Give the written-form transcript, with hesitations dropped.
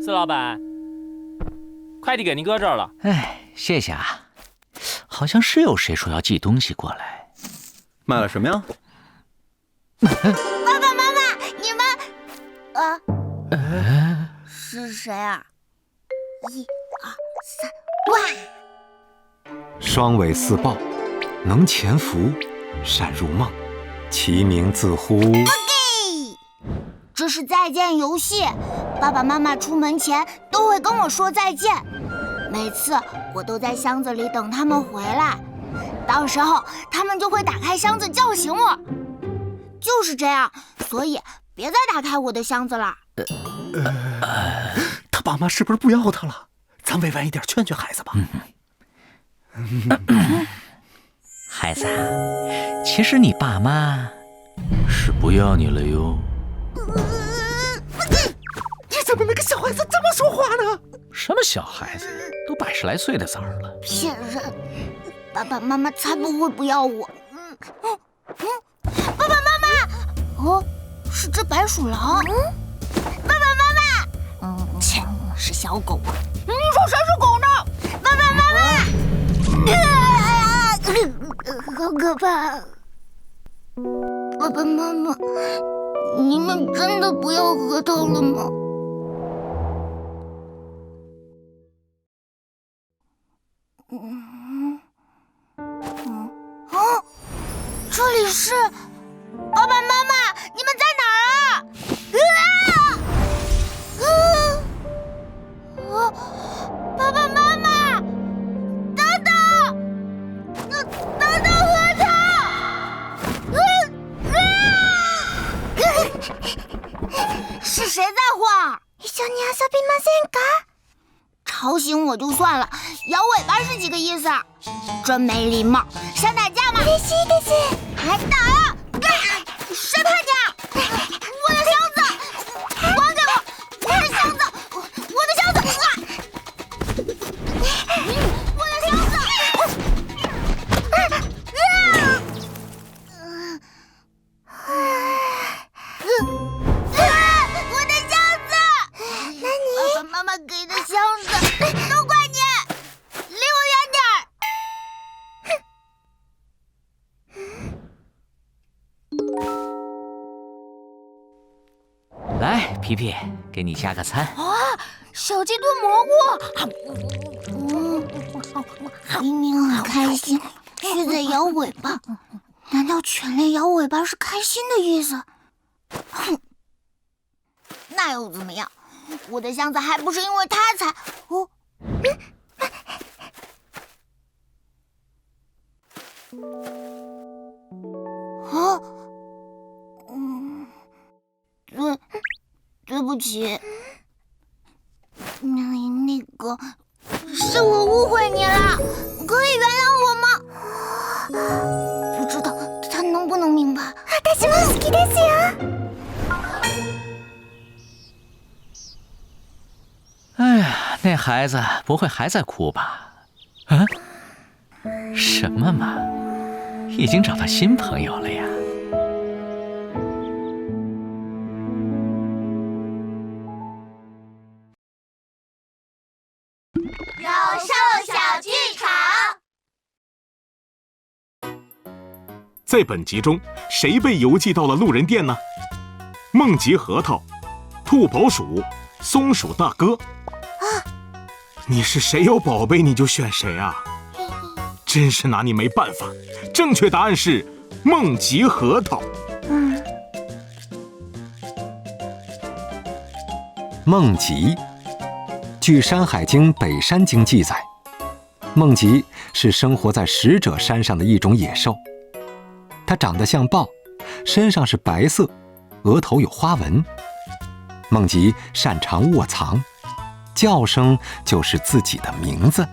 司老板，快递给您搁这儿了。哎，谢谢啊。好像是有谁说要寄东西过来。买了什么呀？爸爸妈妈，你们……是谁啊？1、2、3，哇！双尾似豹，能潜伏，善入梦，其名自乎。这是再见游戏，爸爸妈妈出门前都会跟我说再见，每次我都在箱子里等他们回来，到时候他们就会打开箱子叫醒我。就是这样，所以别再打开我的箱子了。他爸妈是不是不要他了？咱委婉一点劝劝孩子吧。孩子，其实你爸妈是不要你了哟。你怎么能跟小孩子这么说话呢？什么小孩子，都80来岁的崽儿了。骗人！爸爸妈妈才不会不要我。爸爸妈妈，哦，是只白鼠狼。爸爸妈妈，切，是小狗。你说谁是狗呢？爸爸妈妈，好可怕！爸爸妈妈，你们真的不要核桃了吗？这里是爸爸妈妈，你们在哪儿啊？爸爸妈妈，等等核桃！是谁在晃？一緒に遊びませんか？吵醒我就算了，摇尾巴是几个意思？真没礼貌！想打架吗？嬉しいです。来打啊！谁怕你啊？我的箱子，还给我！我的箱子，我的箱子！我的箱子！我的箱子！爸爸妈妈给的箱子，都怪你！离我远点儿！来，皮皮，给你加个餐。小鸡炖蘑菇。明明很开心，却在摇尾巴。难道犬类摇尾巴是开心的意思？哼，那又怎么样？我的箱子还不是因为它才……对不起，那个是我误会你了，可以原谅我吗？不知道他能不能明白。私も好きですよ。哎呀，那孩子不会还在哭吧？啊？什么嘛，已经找到新朋友了呀？有兽小剧场。在本集中，谁被邮寄到了路人店呢？梦吉核桃、兔宝鼠、松鼠大哥。你是谁有宝贝你就选谁啊？真是拿你没办法。正确答案是梦吉核桃。梦吉，据《山海经·北山经》记载，梦吉是生活在使者山上的一种野兽。它长得像豹，身上是白色，额头有花纹。梦吉擅长卧藏，叫声就是自己的名字。